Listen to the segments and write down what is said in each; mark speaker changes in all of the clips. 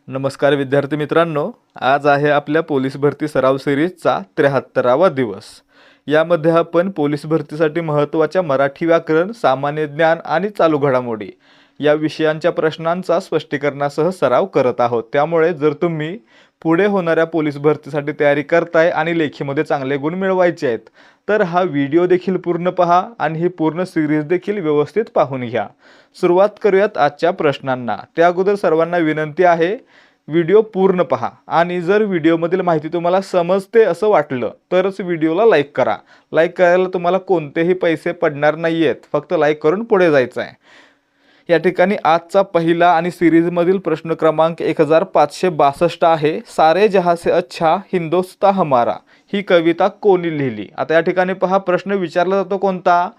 Speaker 1: नमस्कार विद्यार्थी मित्रांनो, आज आहे आपल्या पोलीस भरती सराव सिरीजचा 73वा दिवस। यामध्ये आपण पोलीस भरतीसाठी महत्त्वाच्या मराठी व्याकरण, सामान्य ज्ञान आणि चालू घडामोडी या विषयांच्या प्रश्नांचा स्पष्टीकरणासह सराव करत आहोत। त्यामुळे जर तुम्ही पुढे होणाऱ्या पोलीस भरतीसाठी तयारी करताय आणि लेखीमध्ये चांगले गुण मिळवायचे आहेत तर हा व्हिडिओ देखील पूर्ण पहा आणि ही पूर्ण सिरीज देखील व्यवस्थित पाहून घ्या। सुरुवात करूयात आजच्या प्रश्नांना। त्या अगोदर सर्वांना विनंती आहे, व्हिडिओ पूर्ण पहा आणि जर व्हिडिओमधील माहिती तुम्हाला समजते असं वाटलं तरच व्हिडिओला लाईक करा। लाईक करायला तुम्हाला कोणतेही पैसे पडणार नाहीयेत, फक्त लाईक करून पुढे जायचं आहे। या ठिकाणी आजचा पहिला आणि सिरीजमधील प्रश्न क्रमांक 1562 आहे। सारे जहां से अच्छा हिंदोस्तां हमारा ही कविता कोणी लिहिली? आता या ठिकाणी पहा, प्रश्न विचारला जातो कोणता,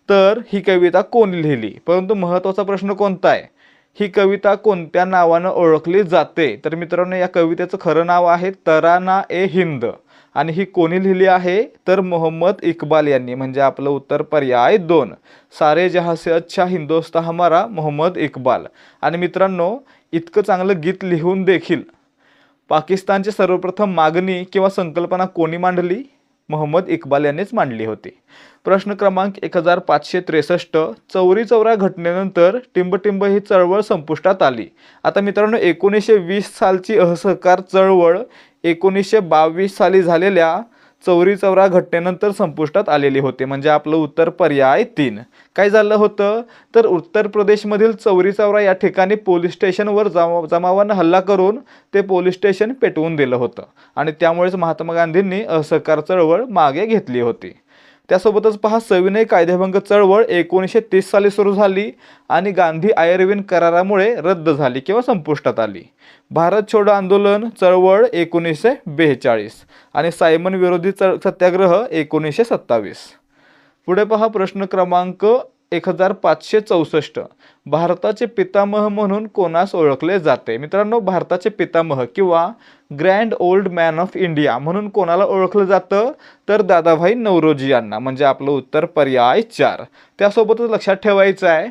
Speaker 1: तर ही कविता कोणी लिहिली। परंतु महत्त्वाचा प्रश्न कोणता आहे, ही कविता कोणत्या नावाने ओळखली जाते? तर मित्रांनो, या कवितेचं खरं नाव आहे तराना ए हिंद आणि ही कोणी लिहिली आहे तर मोहम्मद इक्बाल यांनी। म्हणजे आपलं उत्तर पर्याय 2, सारे जहां से अच्छा हिंदोस्तां हमारा, मोहम्मद इक्बाल। आणि मित्रांनो, इतकं चांगलं गीत लिहून देखील पाकिस्तानची सर्वप्रथम मागणी किंवा संकल्पना कोणी मांडली? मोहम्मद इक्बाल यांनीच मांडली होती। प्रश्न क्रमांक 1563, चौरी चौरा घटनेनंतर टिंबटिंब ही चळवळ संपुष्टात आली। आता मित्रांनो, 1920 सालची असहकार चळवळ 1922 साली झालेल्या चौरी चौरा घटनेनंतर संपुष्टात आलेली होती। म्हणजे आपलं उत्तर पर्याय 3। काय झालं होतं तर उत्तर प्रदेशमधील चौरी चौरा या ठिकाणी पोलीस स्टेशनवर जमावानं हल्ला करून ते पोलीस स्टेशन पेटवून दिलं होतं आणि त्यामुळेच महात्मा गांधींनी असहकार चळवळ मागे घेतली होती। त्यासोबतच पहा, सविनय कायदेभंग चळवळ 1930 साली सुरू झाली आणि गांधी आयर्विन करारामुळे रद्द झाली किंवा संपुष्टात आली। भारत छोडो आंदोलन चळवळ 1942 आणि सायमन विरोधी सत्याग्रह 1927। पुढे पहा, प्रश्न क्रमांक 1564, भारताचे पितामह म्हणून कोणास ओळखले जाते? मित्रांनो, भारताचे पितामह किंवा grand old man of India म्हणून कोणाला ओळखलं जातं तर दादाभाई नौरोजी यांना। म्हणजे आपलं उत्तर पर्याय 4। त्यासोबतच लक्षात ठेवायचं आहे,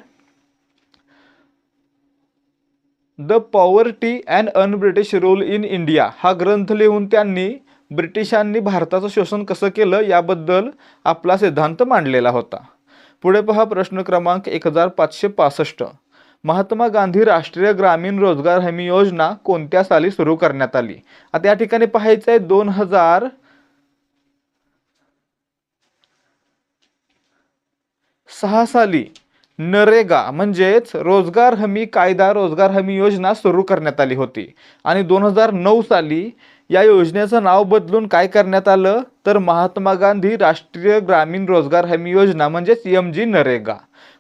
Speaker 1: the poverty and un-British rule in India हा ग्रंथ लिहून त्यांनी ब्रिटिशांनी भारताचं शोषण कसं केलं याबद्दल आपला सिद्धांत मांडलेला होता। पुढे पहा, प्रश्न क्रमांक 1565, महात्मा गांधी राष्ट्रीय ग्रामीण रोजगार हमी योजना कोणत्या साली सुरू करण्यात आली? आता या ठिकाणी पाहायचं आहे 2006 साली नरेगा म्हणजेच रोजगार हमी कायदा, रोजगार हमी योजना सुरू करण्यात आली होती आणि 2009 साली या योजनेचं नाव बदलून काय करण्यात आलं तर महात्मा गांधी राष्ट्रीय ग्रामीण रोजगार हमी योजना म्हणजेच MG नरेगा।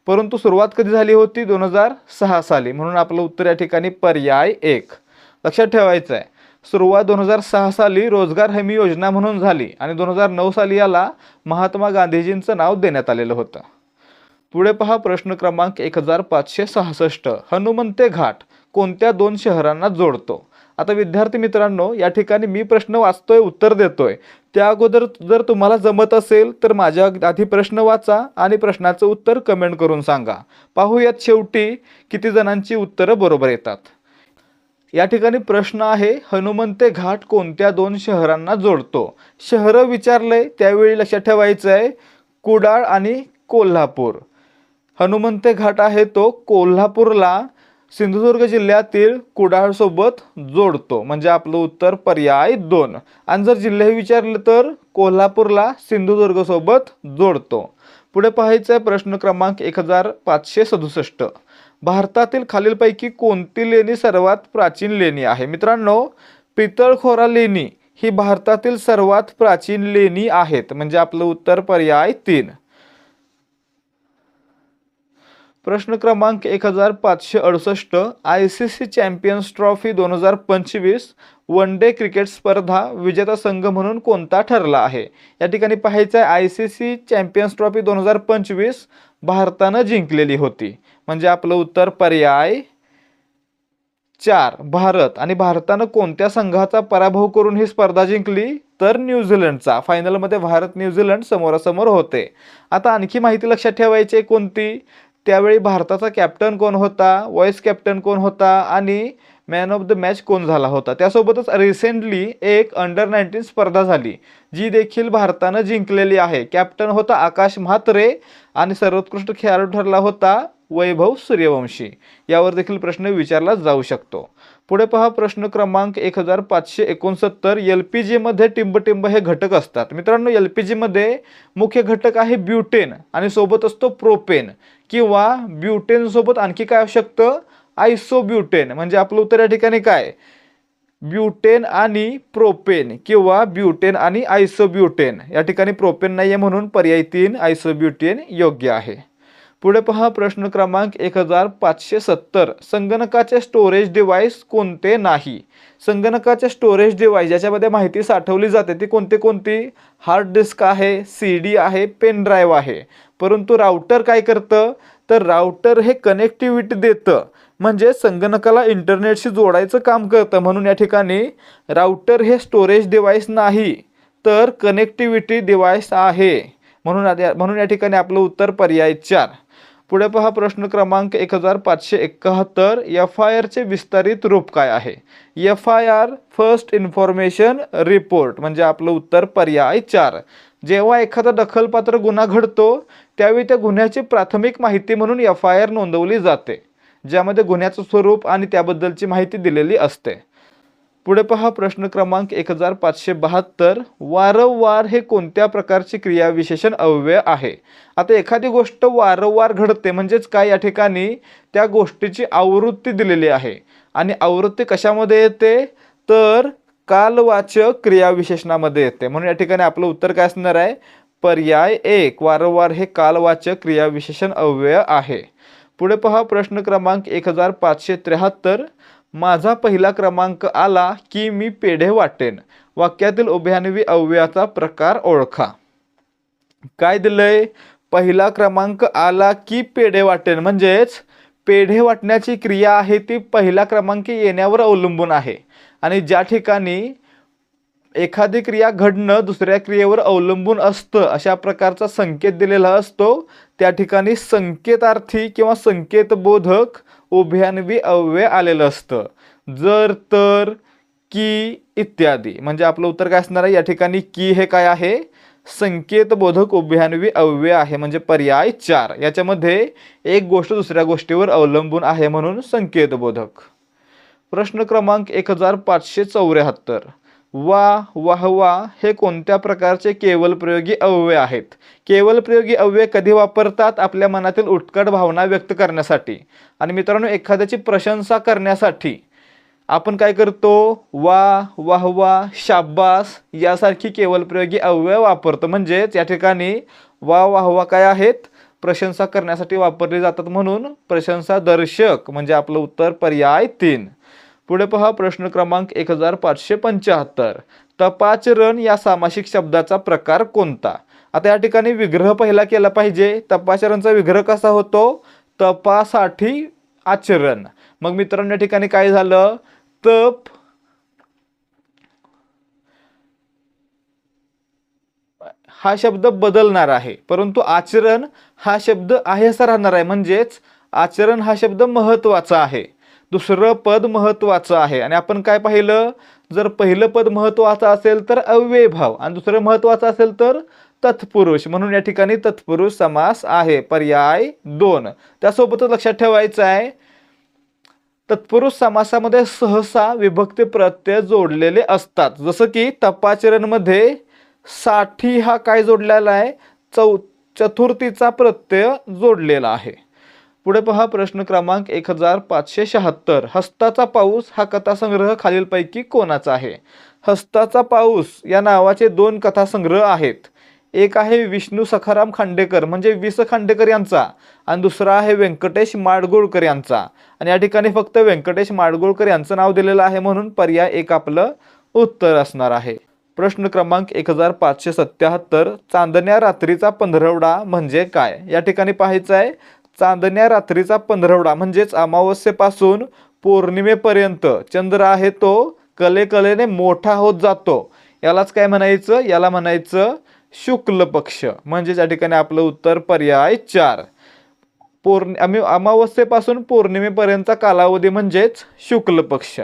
Speaker 1: परंतु सुरुवात कधी झाली होती? 2006 साली। म्हणून आपलं उत्तर या ठिकाणी पर्याय 1। लक्षात ठेवायचं आहे, सुरुवात 2006 साली रोजगार हमी योजना म्हणून झाली आणि 2009 साली याला महात्मा गांधीजींचं नाव देण्यात आलेलं होतं। पुढे पहा, प्रश्न क्रमांक 1566, हनुमंते घाट कोणत्या 2 शहरांना जोडतो? आता विद्यार्थी मित्रांनो, या ठिकाणी मी प्रश्न वाचतोय, उत्तर देतोय, त्या अगोदर जर तुम्हाला जमत असेल तर माझ्या आधी प्रश्न वाचा आणि प्रश्नाचं उत्तर कमेंट करून सांगा। पाहूयात शेवटी किती जणांची उत्तरं बरोबर येतात। या ठिकाणी प्रश्न आहे, हनुमंते घाट कोणत्या 2 शहरांना जोडतो? शहरं विचारलंय त्यावेळी लक्षात ठेवायचं आहे कुडाळ आणि कोल्हापूर। हनुमंते घाट आहे तो कोल्हापूरला सिंधुदुर्ग जिल्ह्यातील कुडाळ सोबत जोडतो। म्हणजे आपलं उत्तर पर्याय 2। आणि जर जिल्हे विचारले तर कोल्हापूरला सिंधुदुर्ग सोबत जोडतो। पुढे पाहायचं आहे, प्रश्न क्रमांक 1567, भारतातील खालीलपैकी कोणती लेणी सर्वात प्राचीन लेणी आहे? मित्रांनो, पितळखोरा लेणी ही भारतातील सर्वात प्राचीन लेणी आहेत। म्हणजे आपलं उत्तर पर्याय 3। प्रश्न क्रमांक 1568, ICC champions trophy 2025 one day cricket स्पर्धा विजेता संघ म्हणून कोणता ठरला आहे? या ठिकाणी पाहायचं आहे, ICC चॅम्पियन्स ट्रॉफी 2025 भारतानं जिंकलेली होती। म्हणजे आपलं उत्तर पर्याय 4 भारत। आणि भारतानं कोणत्या संघाचा पराभव करून ही स्पर्धा जिंकली तर न्यूझीलंडचा। फायनलमध्ये भारत न्यूझीलंड समोरासमोर होते। आता आणखी माहिती लक्षात ठेवायची कोणती, त्यावेळी भारताचा कॅप्टन कोण होता, व्हाईस कॅप्टन कोण होता आणि मॅन ऑफ द मॅच कोण झाला होता. त्यासोबतच रिसेंटली एक अंडर-19 स्पर्धा झाली जी देखील भारतानं जिंकलेली आहे. कॅप्टन होता आकाश म्हात्रे आणि सर्वोत्कृष्ट खेळाडू ठरला होता वैभव सूर्यवंशी. यावर देखील प्रश्न विचारला जाऊ शकतो. पुढे पहा प्रश्न क्रमांक 1569. LPG मध्ये टिंब हे घटक असतात. मित्रांनो, LPG मध्ये मुख्य घटक आहे ब्युटेन आणि सोबत असतो प्रोपेन किंवा ब्युटेन सोबत आणखी काय असू शकतं, आयसोब्युटेन. म्हणजे आपलं उत्तर या ठिकाणी काय, ब्युटेन आणि प्रोपेन किंवा ब्युटेन आणि आयसोब्युटेन. या ठिकाणी प्रोपेन नाही आहे म्हणून पर्याय 3 आयसोब्युटेन योग्य आहे. पुढे पहा प्रश्न क्रमांक 1570. संगणकाचे स्टोरेज डिव्हाइस कोणते नाही. संगणकाचे स्टोरेज डिव्हाइस ज्याच्यामध्ये माहिती साठवली जाते ती कोणती, हार्ड डिस्क आहे, CD आहे, पेन ड्राईव्ह आहे. परंतु राउटर काय करतं, तर राउटर हे कनेक्टिव्हिटी देतं, म्हणजे संगणकाला इंटरनेटशी जोडायचं काम करतं. म्हणून या ठिकाणी राउटर हे स्टोरेज डिव्हाइस नाही तर कनेक्टिव्हिटी डिव्हाइस आहे. म्हणून या ठिकाणी आपलं उत्तर पर्याय 4. पुढे पहा प्रश्न क्रमांक 1571. FIR चे विस्तारित रूप काय आहे. FIR first information report. म्हणजे आपलं उत्तर पर्याय 4. जेव्हा एखादा दखलपात्र गुन्हा घडतो त्यावेळी त्या गुन्ह्याची प्राथमिक माहिती म्हणून FIR नोंदवली जाते, ज्यामध्ये गुन्ह्याचं स्वरूप आणि त्याबद्दलची माहिती दिलेली असते. पुढे पहा प्रश्न क्रमांक 1572. वारंवार हे कोणत्या प्रकारचे क्रियाविशेषण अव्यय आहे. आता एखादी गोष्ट वारंवार घडते म्हणजेच काय, या ठिकाणी त्या गोष्टीची आवृत्ती दिलेली आहे आणि आवृत्ती कशामध्ये येते, तर कालवाचक क्रियाविशेषणामध्ये येते. म्हणून या ठिकाणी आपलं उत्तर काय असणार आहे, पर्याय 1. वारंवार हे कालवाचक क्रियाविशेषण अव्यय आहे. पुढे पहा प्रश्न क्रमांक 1573. माझा पहिला क्रमांक आला की मी पेढे वाटेन. वाक्यातील उभयान्वी अव्ययाचा प्रकार ओळखा. काय दिलंय, पहिला क्रमांक आला की पेढे वाटेन. म्हणजेच पेढे वाटण्याची क्रिया आहे ती पहिला क्रमांक येण्यावर अवलंबून आहे आणि ज्या ठिकाणी एखादी क्रिया घडणं दुसऱ्या क्रियेवर अवलंबून असतं अशा प्रकारचा संकेत दिलेला असतो, त्या ठिकाणी संकेतार्थी किंवा संकेतबोधक उभयान्वी अव्यय आलेलं असतं. जर, तर, की इत्यादी. म्हणजे आपलं उत्तर काय असणार आहे, या ठिकाणी की हे काय आहे, संकेतबोधक उभयान्वी अव्यय आहे. म्हणजे पर्याय 4. याच्यामध्ये एक गोष्ट दुसऱ्या गोष्टीवर अवलंबून आहे म्हणून संकेतबोधक. प्रश्न क्रमांक 1574. वा, वाहवा हे कोणत्या प्रकारचे केवलप्रयोगी अव्यय आहेत. केवलप्रयोगी अव्यय कधी वापरतात, आपल्या मनातील उत्कट भावना व्यक्त करण्यासाठी आणि मित्रांनो एखाद्याची प्रशंसा करण्यासाठी आपण काय करतो, वा, वाहवा, शाबास यासारखी केवलप्रयोगी अव्यय वापरतो. म्हणजेच या ठिकाणी वा, वाहवा काय आहेत, प्रशंसा करण्यासाठी वापरले जातात म्हणून प्रशंसा दर्शक. म्हणजे आपलं उत्तर पर्याय 3. पुढे पहा प्रश्न क्रमांक 1575. तपाचरण या सामासिक शब्दाचा प्रकार कोणता. आता या ठिकाणी विग्रह पहिला केला पाहिजे. तपाचरणचा विग्रह कसा होतो, तपासाठी आचरण. मग मित्रांनो या ठिकाणी काय झालं, तप हा शब्द बदलणार आहे परंतु आचरण हा शब्द आहे असा राहणार आहे. म्हणजेच आचरण हा शब्द महत्त्वाचा आहे, दुसरं पद महत्त्वाचं आहे. आणि आपण काय पाहिलं, जर पहिलं पद महत्त्वाचं असेल तर अव्ययभाव आणि दुसरं महत्त्वाचं असेल तर तत्पुरुष. म्हणून या ठिकाणी तत्पुरुष समास आहे, पर्याय 2. त्यासोबतच लक्षात ठेवायचं आहे, तत्पुरुष समासामध्ये सहसा विभक्ती प्रत्यय जोडलेले असतात. जसं की तपाचरणमध्ये साठी हा काय जोडलेला आहे, चतुर्थीचा प्रत्यय जोडलेला आहे. पुढे पहा प्रश्न क्रमांक 1576. हस्ताचा पाऊस हा कथासंग्रह खालीलपैकी कोणाचा आहे. हस्ताचा पाऊस या नावाचे 2 कथासंग्रह आहेत. एक आहे विष्णू सखाराम खांडेकर म्हणजे वि. स. खांडेकर यांचा आणि दुसरा आहे व्यंकटेश माडगुळकर यांचा. आणि या ठिकाणी फक्त व्यंकटेश माडगुळकर यांचं नाव दिलेलं आहे म्हणून पर्याय 1 आपलं उत्तर असणार आहे. प्रश्न क्रमांक 1577. चांदण्या रात्रीचा पंधरवडा म्हणजे काय. या ठिकाणी पाहायचं आहे, चांदण्या रात्रीचा पंधरवडा म्हणजेच अमावस्येपासून पौर्णिमेपर्यंत चंद्र आहे तो कलेने मोठा होत जातो. यालाच काय म्हणायचं, याला म्हणायचं शुक्ल पक्ष. म्हणजे या ठिकाणी आपलं उत्तर पर्याय 4. अमावस्येपासून पौर्णिमेपर्यंतचा कालावधी म्हणजेच शुक्ल पक्ष,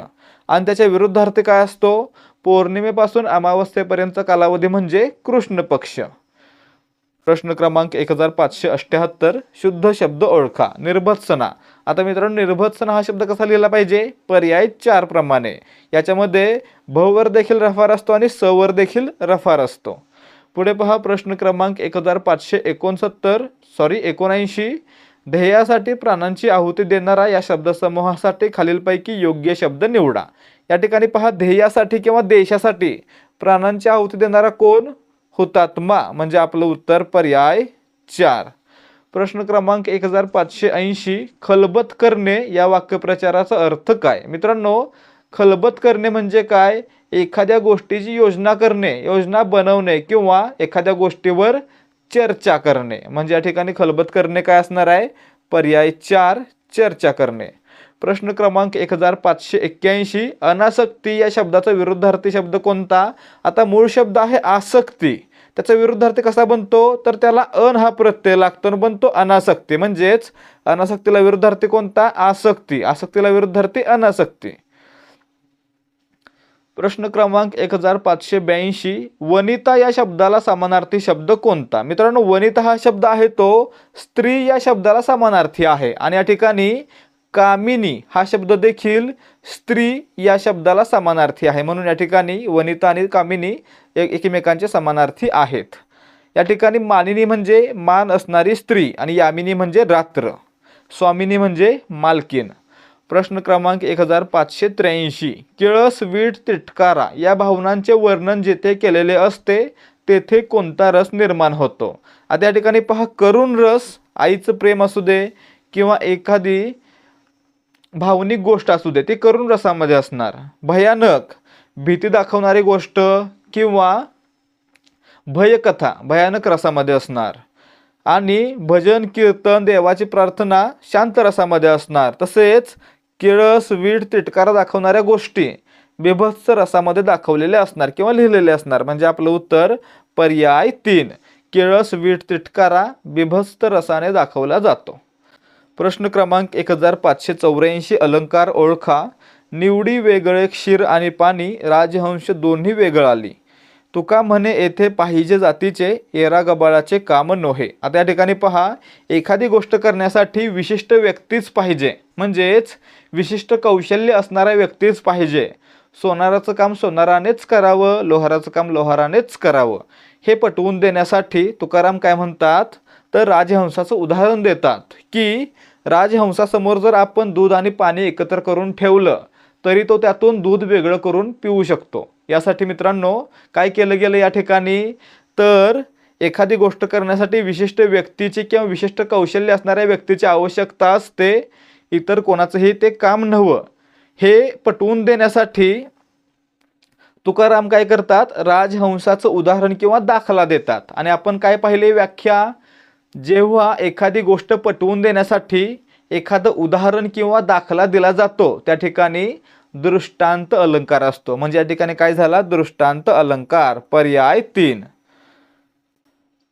Speaker 1: आणि त्याच्या विरुद्धार्थी काय असतो, पौर्णिमेपासून अमावस्येपर्यंतचा कालावधी म्हणजे कृष्ण पक्ष. प्रश्न क्रमांक 1578, शुद्ध शब्द ओळखा. निर्भत्सना. आता मित्रांनो, निर्भत्सना हा शब्द कसा लिहिला पाहिजे, पर्याय 4 प्रमाणे. याच्यामध्ये भ वर देखील रफार असतो आणि स वर देखील रफार असतो. पुढे पहा प्रश्न क्रमांक 1579, ध्येयासाठी प्राणांची आहुती देणारा या शब्दसमूहासाठी खालीलपैकी योग्य शब्द निवडा. या ठिकाणी पहा, ध्येयासाठी किंवा देशासाठी प्राणांची आहुती देणारा कोण, हुतात्मा, म्हणजे आपलं उत्तर पर्याय 4. प्रश्न क्रमांक 1580, खलबत करणे या वाक्यप्रचाराचा अर्थ काय. मित्रांनो, खलबत करणे म्हणजे काय, एखाद्या गोष्टीची योजना करणे, योजना बनवणे किंवा एखाद्या गोष्टीवर चर्चा करणे. म्हणजे या ठिकाणी खलबत करणे काय असणार आहे, पर्याय 4, चर्चा करणे. प्रश्न क्रमांक 1581, अनासक्ती या शब्दाचा विरुद्धार्थी शब्द कोणता. आता मूळ शब्द आहे आसक्ती, त्याचा विरुद्धार्थी कसा बनतो, तर त्याला अन हा प्रत्यय लागतो आणि बनतो अनासक्ती. म्हणजेच अनासक्तीला विरुद्धार्थी कोणता, आसक्ती. आसक्तीला विरुद्धार्थी अनासक्ती. प्रश्न क्रमांक 1582, वनिता या शब्दाला समानार्थी शब्द कोणता. मित्रांनो, वनिता हा शब्द आहे तो स्त्री या शब्दाला समानार्थी आहे, आणि या ठिकाणी कामिनी हा शब्द देखील स्त्री या शब्दाला समानार्थी आहे. म्हणून या ठिकाणी वनिता आणि कामिनी एकमेकांचे समानार्थी आहेत. या ठिकाणी मानिनी म्हणजे मान असणारी स्त्री आणि यामिनी म्हणजे रात्र, स्वामिनी म्हणजे मालकीन. प्रश्न क्रमांक 1583, किळस, वीट, तिटकारा या भावनांचे वर्णन जेथे केलेले असते तेथे कोणता रस निर्माण होतो. आता या ठिकाणी पहा, करुण रस, आईचं प्रेम असू दे किंवा एखादी भावनिक गोष्ट असू दे, ती करुण रसामध्ये असणार. भयानक, भीती दाखवणारी गोष्ट किंवा भयकथा भयानक रसामध्ये असणार. आणि भजन, कीर्तन, देवाची प्रार्थना शांत रसामध्ये असणार. तसेच किळस, वीट, तिटकारा दाखवणाऱ्या गोष्टी बिभत्स रसामध्ये दाखवलेल्या असणार किंवा लिहिलेले असणार. म्हणजे आपलं उत्तर पर्याय 3, किळस, वीट, तिटकारा बिभत्स रसाने दाखवला जातो. प्रश्न क्रमांक 1584, अलंकार ओळखा. निवडी वेगळे क्षीर आणि पाणी, राजहंस दोन्ही वेगळ आली. तुका म्हणे येथे पाहिजे जातीचे, एरा गबाळाचे काम नोहे. आता या ठिकाणी पहा, एखादी गोष्ट करण्यासाठी विशिष्ट व्यक्तीच पाहिजे, म्हणजेच विशिष्ट कौशल्य असणारा व्यक्तीच पाहिजे. सोनाराचं काम सोनारानेच करावं, लोहाराचं काम लोहारानेच करावं, हे पटवून देण्यासाठी तुकाराम काय म्हणतात, तर राजहंसाचं उदाहरण देतात की राजहंसासमोर जर आपण दूध आणि पाणी एकत्र करून ठेवलं तरी तो त्यातून दूध वेगळं करून पिऊ शकतो. यासाठी मित्रांनो काय केलं गेलं या ठिकाणी, तर एखादी गोष्ट करण्यासाठी विशिष्ट व्यक्तीची किंवा विशिष्ट कौशल्य असणाऱ्या व्यक्तीची आवश्यकता असते, इतर कोणाचंही ते काम नव्हतं. हे पटवून देण्यासाठी तुकाराम काय करतात, राजहंसाचं उदाहरण किंवा दाखला देतात. आणि आपण काय पाहिले व्याख्या, जेव्हा एखादी गोष्ट पटवून देण्यासाठी एखादं उदाहरण किंवा दाखला दिला जातो त्या ठिकाणी दृष्टांत अलंकार असतो. म्हणजे या ठिकाणी काय झाला, दृष्टांत अलंकार, पर्याय 3.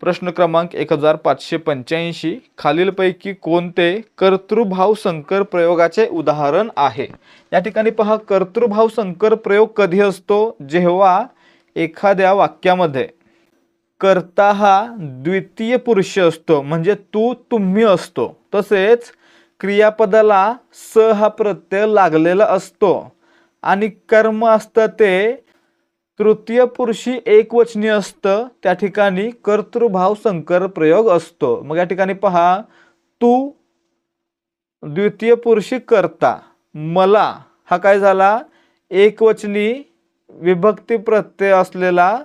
Speaker 1: प्रश्न क्रमांक 1585, खालीलपैकी कोणते कर्तृभाव संकर प्रयोगाचे उदाहरण आहे. या ठिकाणी पहा, कर्तृभाव संकर प्रयोग कधी असतो, जेव्हा एखाद्या वाक्यामध्ये कर्ता हा द्वितीय पुरुष असतो, म्हणजे तू, तुम्ही असतो. तसेच क्रियापदाला स हा प्रत्यय लागलेला असतो आणि कर्म असतं ते तृतीय पुरुषी एकवचनी असतं. त्या ठिकाणी कर्तृभाव संकर प्रयोग असतो. मग या ठिकाणी पहा, तू द्वितीय पुरुषी कर्ता, मला हा काय झाला, एकवचनी विभक्ती प्रत्यय असलेला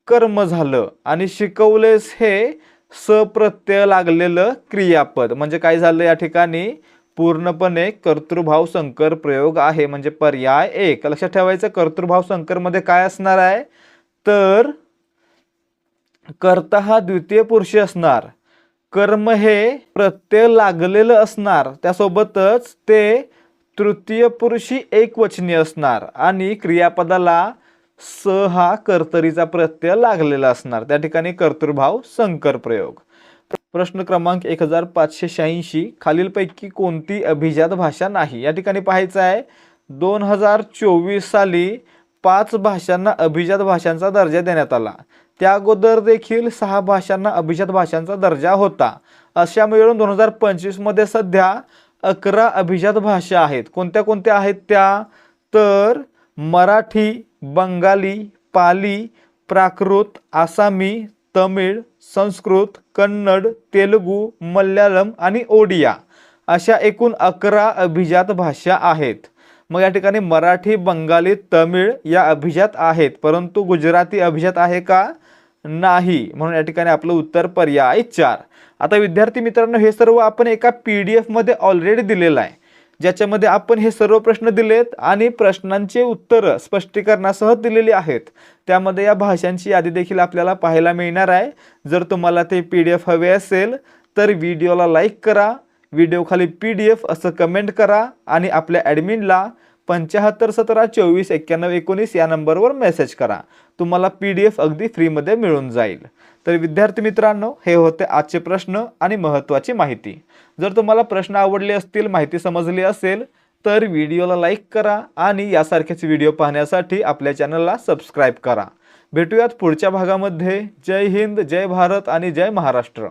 Speaker 1: कर्म झालं, आणि शिकवलेस हे सप्रत्यय लागलेलं क्रियापद. म्हणजे काय झालं, या ठिकाणी पूर्णपणे कर्तृभाव संकर प्रयोग आहे. म्हणजे पर्याय 1. लक्षात ठेवायचं, कर्तृभाव संकर मध्ये काय असणार आहे, तर कर्ता हा द्वितीय पुरुषी असणार, कर्म हे प्रत्यय लागलेलं असणार, त्यासोबतच ते तृतीय पुरुषी एकवचनी असणार, आणि क्रियापदाला स हा कर्तरीचा प्रत्यय लागलेला असणार. त्या ठिकाणी कर्तृभाव संकर प्रयोग. प्रश्न क्रमांक 1586 खालीलपैकी कोणती अभिजात भाषा नाही? या ठिकाणी पाहायचं आहे 2024 साली 5 भाषांना अभिजात भाषांचा दर्जा देण्यात आला. त्या अगोदर देखील 6 भाषांना अभिजात भाषांचा दर्जा होता. अशा मिळून 2025 मध्ये सध्या 11 अभिजात भाषा आहेत. कोणत्या कोणत्या आहेत त्या? तर मराठी, बंगाली, पाली, प्राकृत, आसामी, तमिळ, संस्कृत, कन्नड, तेलुगू, मल्याळम आणि ओडिया अशा एकूण 11 अभिजात भाषा आहेत. मग या ठिकाणी मराठी, बंगाली, तमिळ या अभिजात आहेत, परंतु गुजराती अभिजात आहे का? नाही. म्हणून या ठिकाणी आपलं उत्तर पर्याय 4. आता विद्यार्थी मित्रांनो, हे सर्व आपण एका PDF मध्ये ऑलरेडी दिलेलं आहे, ज्याच्यामध्ये आपण हे सर्व प्रश्न दिलेत आणि प्रश्नांचे उत्तर स्पष्टीकरणासह दिलेली आहेत. त्यामध्ये या भाषांची यादी देखील आपल्याला पाहायला मिळणार आहे. जर तुम्हाला ते PDF हवे असेल तर व्हिडिओला लाईक करा, व्हिडिओ खाली PDF असं कमेंट करा आणि आपल्या ॲडमिनला 75 17 24 91 19 या नंबरवर मेसेज करा. तुम्हाला PDF अगदी फ्रीमध्ये मिळून जाईल. तर विद्यार्थी मित्रांनो, हे होते आजचे प्रश्न आणि महत्त्वाची माहिती. जर तुम्हाला प्रश्न आवडले असतील, माहिती समजली असेल तर व्हिडिओला लाईक करा आणि यासारखेच व्हिडिओ पाहण्यासाठी आपल्या चॅनलला सबस्क्राईब करा. भेटूयात पुढच्या भागामध्ये. जय हिंद, जय भारत आणि जय महाराष्ट्र.